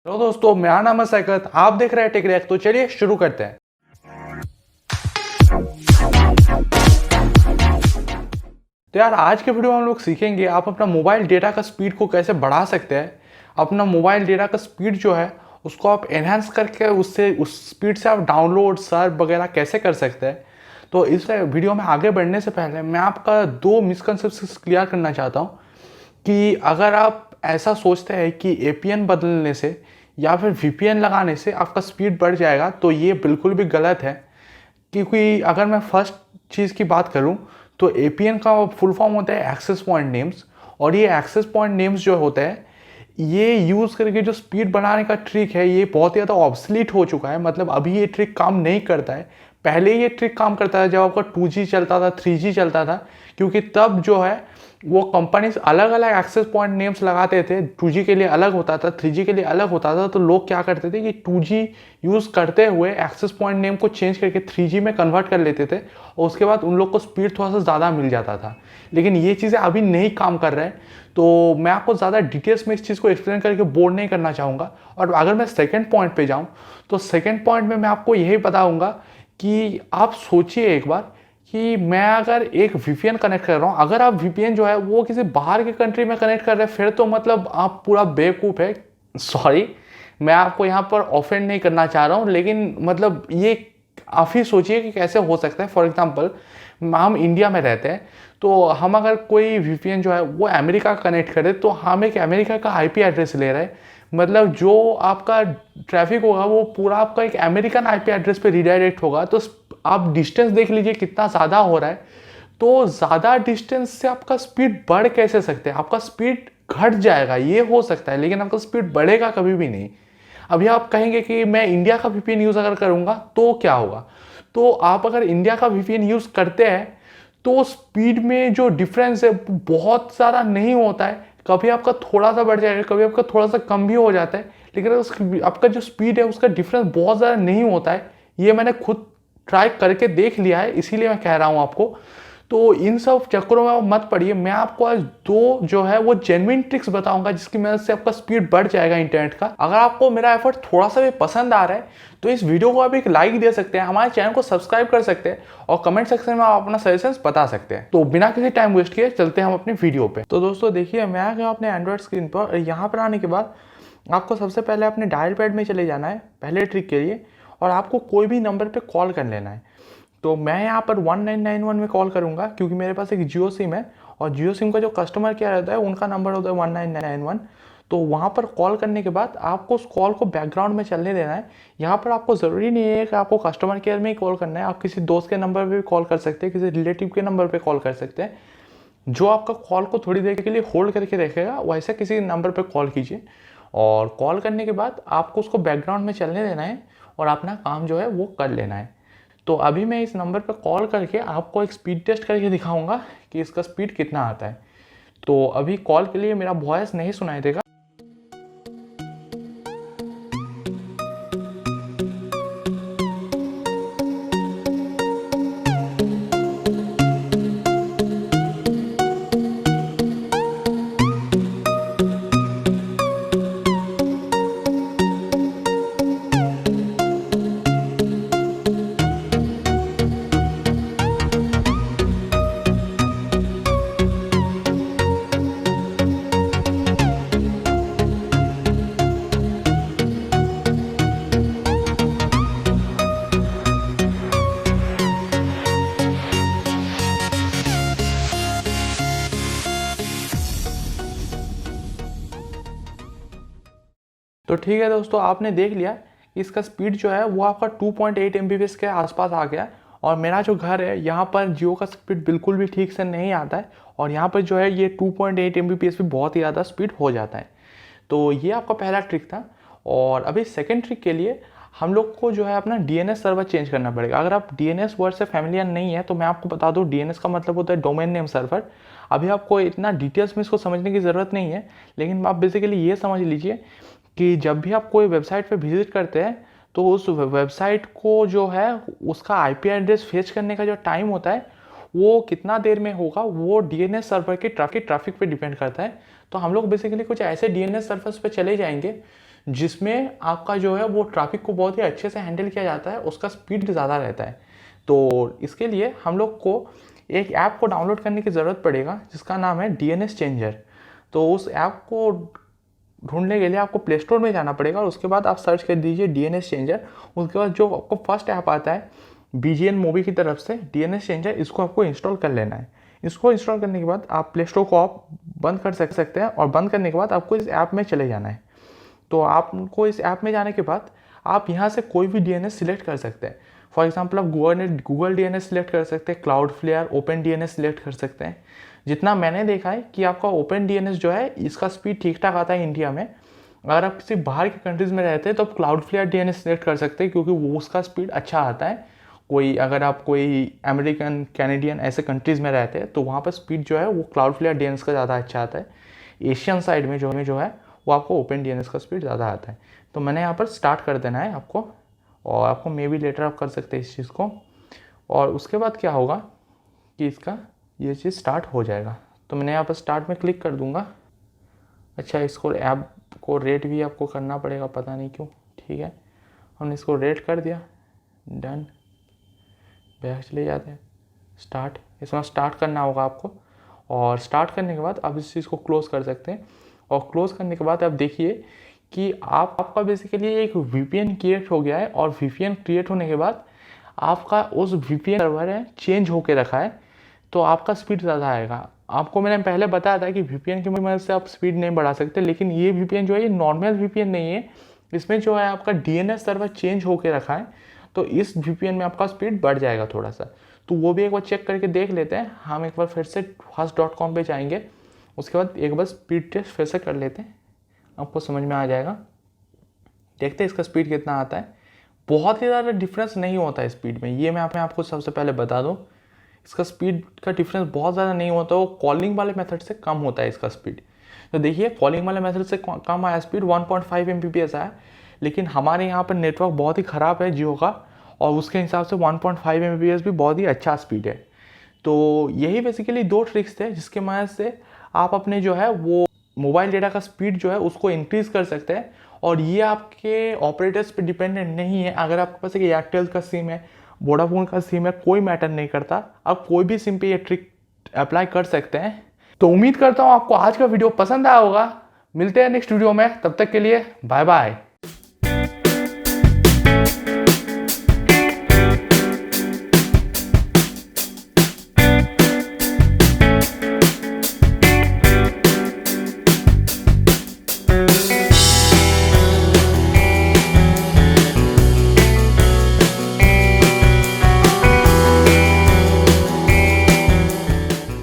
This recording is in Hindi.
हेलो दोस्तों, मेरा नाम है सैकत। आप देख रहे हैं टेक रिएक्ट। तो चलिए शुरू करते हैं। तो यार, आज के वीडियो में हम लोग सीखेंगे आप अपना मोबाइल डेटा का स्पीड को कैसे बढ़ा सकते हैं। अपना मोबाइल डेटा का स्पीड जो है उसको आप एनहांस करके उससे उस स्पीड से आप डाउनलोड सर्च वगैरह कैसे कर सकते हैं। तो इस वीडियो में आगे बढ़ने से पहले मैं आपका दो मिसकंसेप्शन क्लियर करना चाहता हूँ कि अगर आप ऐसा सोचते हैं कि एपीएन बदलने से या फिर वीपीएन लगाने से आपका स्पीड बढ़ जाएगा, तो ये बिल्कुल भी गलत है। क्योंकि अगर मैं फर्स्ट चीज़ की बात करूं तो एपीएन का फुल फॉर्म होता है एक्सेस पॉइंट नेम्स। और ये एक्सेस पॉइंट नेम्स जो होते हैं, ये यूज़ करके जो स्पीड बढ़ाने का ट्रिक है ये बहुत ही ज़्यादा ऑब्सलीट हो चुका है। मतलब अभी ये ट्रिक काम नहीं करता है। पहले ये ट्रिक काम करता था जब आपका 2G चलता था, 3G चलता था। क्योंकि तब जो है वो कंपनीज अलग अलग एक्सेस पॉइंट नेम्स लगाते थे। 2G के लिए अलग होता था, 3G के लिए अलग होता था। तो लोग क्या करते थे कि 2G यूज़ करते हुए एक्सेस पॉइंट नेम को चेंज करके 3G में कन्वर्ट कर लेते थे और उसके बाद उन लोग को स्पीड थोड़ा सा ज़्यादा मिल जाता था। लेकिन ये चीज़ें अभी नहीं काम कर रहे हैं। तो मैं आपको ज़्यादा डिटेल्स में इस चीज़ को एक्सप्लेन करके बोर नहीं करना चाहूँगा। और अगर मैं सेकेंड पॉइंट पे जाऊँ तो सेकेंड पॉइंट में मैं आपको यही बताऊँगा कि आप सोचिए एक बार कि मैं अगर एक वीपीएन कनेक्ट कर रहा हूँ, अगर आप वीपीएन जो है वो किसी बाहर के कंट्री में कनेक्ट कर रहे हैं, फिर तो मतलब आप पूरा बेवकूफ़ है। सॉरी, मैं आपको यहाँ पर ऑफेंड नहीं करना चाह रहा हूँ, लेकिन मतलब ये आप ही सोचिए कि कैसे हो सकता है। फॉर एग्जांपल, हम इंडिया में रहते हैं, तो हम अगर कोई वीपीएन जो है वो अमेरिका कनेक्ट करें तो हम एक अमेरिका का आईपी एड्रेस ले रहे हैं। मतलब जो आपका ट्रैफिक होगा वो पूरा आपका एक अमेरिकन आईपी एड्रेस पे रिडायरेक्ट होगा। तो आप डिस्टेंस देख लीजिए कितना ज़्यादा हो रहा है। तो ज़्यादा डिस्टेंस से आपका स्पीड बढ़ कैसे सकते हैं? आपका स्पीड घट जाएगा ये हो सकता है, लेकिन आपका स्पीड बढ़ेगा कभी भी नहीं। अभी आप कहेंगे कि मैं इंडिया का वीपीएन यूज़ अगर करूँगा तो क्या होगा। तो आप अगर इंडिया का वीपीएन यूज़ करते हैं तो स्पीड में जो डिफरेंस है बहुत सारा नहीं होता है। कभी आपका थोड़ा सा बढ़ जाएगा, कभी आपका थोड़ा सा कम भी हो जाता है, लेकिन आपका जो स्पीड है उसका डिफरेंस बहुत ज़्यादा नहीं होता है। ये मैंने खुद ट्राई करके देख लिया है, इसीलिए मैं कह रहा हूँ आपको। तो इन सब चक्करों में आप मत पड़िए। मैं आपको आज दो जो है वो जेन्युइन ट्रिक्स बताऊंगा जिसकी मदद से आपका स्पीड बढ़ जाएगा इंटरनेट का। अगर आपको मेरा एफर्ट थोड़ा सा भी पसंद आ रहा है तो इस वीडियो को आप एक लाइक दे सकते हैं, हमारे चैनल को सब्सक्राइब कर सकते हैं और कमेंट सेक्शन में आप अपना सजेशंस बता सकते हैं। तो बिना किसी टाइम वेस्ट किए चलते हैं हम अपनी वीडियो पे। तो दोस्तों देखिए, मैं आ गया अपने एंड्रॉइड स्क्रीन पर। यहाँ पर आने के बाद आपको सबसे पहले अपने डायल पैड में चले जाना है पहले ट्रिक के लिए, और आपको कोई भी नंबर पे कॉल कर लेना है। तो मैं यहाँ पर 1991 में कॉल करूँगा क्योंकि मेरे पास एक जियो सिम है और जियो सिम का जो कस्टमर केयर रहता है उनका नंबर होता है 1991। तो वहाँ पर कॉल करने के बाद आपको उस कॉल को बैकग्राउंड में चलने देना है। यहाँ पर आपको ज़रूरी नहीं है कि आपको कस्टमर केयर में ही कॉल करना है। आप किसी दोस्त के नंबर पर भी कॉल कर सकते हैं, किसी रिलेटिव के नंबर पर कॉल कर सकते हैं। जो आपका कॉल को थोड़ी देर के लिए होल्ड करके रखेगा वैसे किसी नंबर पर कॉल कीजिए। और कॉल करने के बाद आपको उसको बैकग्राउंड में चलने देना है और अपना काम जो है वो कर लेना है। तो अभी मैं इस नंबर पर कॉल करके आपको एक स्पीड टेस्ट करके दिखाऊंगा कि इसका स्पीड कितना आता है। तो अभी कॉल के लिए मेरा वॉइस नहीं सुनाई देगा। तो ठीक है दोस्तों, आपने देख लिया कि इसका स्पीड जो है वो आपका 2.8 Mbps के आसपास आ गया। और मेरा जो घर है यहाँ पर जियो का स्पीड बिल्कुल भी ठीक से नहीं आता है और यहाँ पर जो है ये 2.8 Mbps भी बहुत ही ज़्यादा स्पीड हो जाता है। तो ये आपका पहला ट्रिक था। और अभी सेकेंड ट्रिक के लिए हम लोग को जो है अपना डीएनएस सर्वर चेंज करना पड़ेगा। अगर आप डीएनएस वर्ड से फैमिलियर नहीं है तो मैं आपको बता दूं, डीएनएस का मतलब होता है डोमेन नेम सर्वर। अभी आपको इतना डिटेल्स में इसको समझने की ज़रूरत नहीं है, लेकिन आप बेसिकली ये समझ लीजिए कि जब भी आप कोई वेबसाइट पे विजिट करते हैं तो उस वेबसाइट को जो है उसका आईपी एड्रेस फेच करने का जो टाइम होता है वो कितना देर में होगा वो डीएनएस सर्वर के ट्रैफिक पे डिपेंड करता है। तो हम लोग बेसिकली कुछ ऐसे डीएनएस सर्वर्स पे चले जाएंगे जिसमें आपका जो है वो ट्रैफिक को बहुत ही अच्छे से हैंडल किया जाता है, उसका स्पीड ज़्यादा रहता है। तो इसके लिए हम लोग को एक ऐप को डाउनलोड करने की ज़रूरत पड़ेगा जिसका नाम है डीएनएस चेंजर। तो उस ऐप को ढूंढने के लिए आपको प्ले स्टोर में जाना पड़ेगा और उसके बाद आप सर्च कर दीजिए डीएनएस चेंजर। उसके बाद जो आपको फर्स्ट ऐप आता है बीजीएन मूवी की तरफ से डीएनएस चेंजर, इसको आपको इंस्टॉल कर लेना है। इसको इंस्टॉल करने के बाद आप प्ले स्टोर को आप बंद कर सकते हैं और बंद करने के बाद आपको इस ऐप में चले जाना है। तो आपको इस ऐप में जाने के बाद आप यहाँ से कोई भी डीएनएस सिलेक्ट कर सकते हैं। फॉर एग्जांपल आप गूगल डीएनएस सिलेक्ट कर सकते हैं, क्लाउडफ्लेयर, ओपन डीएनएस सिलेक्ट कर सकते हैं। जितना मैंने देखा है कि आपका ओपन डीएनएस जो है इसका स्पीड ठीक ठाक आता है इंडिया में। अगर आप किसी बाहर के कंट्रीज़ में रहते हैं तो आप क्लाउडफ्लेयर डीएनएस सिलेक्ट कर सकते हैं क्योंकि वो उसका स्पीड अच्छा आता है। अगर आप कोई अमेरिकन, कैनेडियन ऐसे कंट्रीज़ में रहते हैं तो वहाँ पर स्पीड जो है वो क्लाउडफ्लेयर डीएनएस का ज़्यादा अच्छा आता है। एशियन साइड में जो है वो आपको ओपन डीएनएस का स्पीड ज़्यादा आता है। तो मैंने यहाँ पर स्टार्ट कर देना है आपको, और आपको मे बी लेटर आप कर सकते हैं इस चीज़ को। और उसके बाद क्या होगा कि इसका ये चीज़ स्टार्ट हो जाएगा। तो मैंने यहाँ पर स्टार्ट में क्लिक कर दूँगा। अच्छा, इसको ऐप को रेट भी आपको करना पड़ेगा, पता नहीं क्यों। ठीक है, हमने इसको रेट कर दिया, डन। बैक चले जाते हैं, स्टार्ट, इसमें स्टार्ट करना होगा आपको। और स्टार्ट करने के बाद आप इस चीज़ को क्लोज़ कर सकते हैं। और क्लोज़ करने के बाद आप देखिए कि आपका बेसिकली एक वीपीएन क्रिएट हो गया है। और वीपीएन क्रिएट होने के बाद आपका उस वीपीएन सर्वर है चेंज होके रखा है, तो आपका स्पीड ज़्यादा आएगा। आपको मैंने पहले बताया था कि वीपीएन की मदद से आप स्पीड नहीं बढ़ा सकते, लेकिन ये वीपीएन जो है ये नॉर्मल वीपीएन नहीं है। इसमें जो है आपका डीएनएस सर्वर चेंज होके रखा है, तो इस वीपीएन में आपका स्पीड बढ़ जाएगा थोड़ा सा। तो वो भी एक बार चेक करके देख लेते हैं। हम एक बार फिर से fast.com पे जाएंगे, उसके बाद एक बार स्पीड टेस्ट फिर से कर लेते हैं, आपको समझ में आ जाएगा। देखते हैं इसका स्पीड कितना आता है। बहुत ही ज़्यादा डिफरेंस नहीं होता है स्पीड में, ये मैं आपको सबसे पहले बता दूँ। इसका स्पीड का डिफरेंस बहुत ज़्यादा नहीं होता, वो कॉलिंग वाले मेथड से कम होता है इसका स्पीड। तो देखिए कॉलिंग वाले मेथड से कम आया स्पीड, 1.5 Mbps आया। लेकिन हमारे यहाँ पर नेटवर्क बहुत ही ख़राब है जियो का, और उसके हिसाब से 1.5 Mbps भी बहुत ही अच्छा स्पीड है। तो यही बेसिकली 2 ट्रिक्स थे जिसके मदद से आप अपने जो है वो मोबाइल डेटा का स्पीड जो है उसको इंक्रीज़ कर सकते हैं। और ये आपके ऑपरेटर्स पे डिपेंडेंट नहीं है। अगर आपके पास एक एयरटेल का सिम है, वोडाफोन का सिम है, कोई मैटर नहीं करता, आप कोई भी सिम पे ये ट्रिक अप्लाई कर सकते हैं। तो उम्मीद करता हूँ आपको आज का वीडियो पसंद आया होगा। मिलते हैं नेक्स्ट वीडियो में, तब तक के लिए बाय बाय।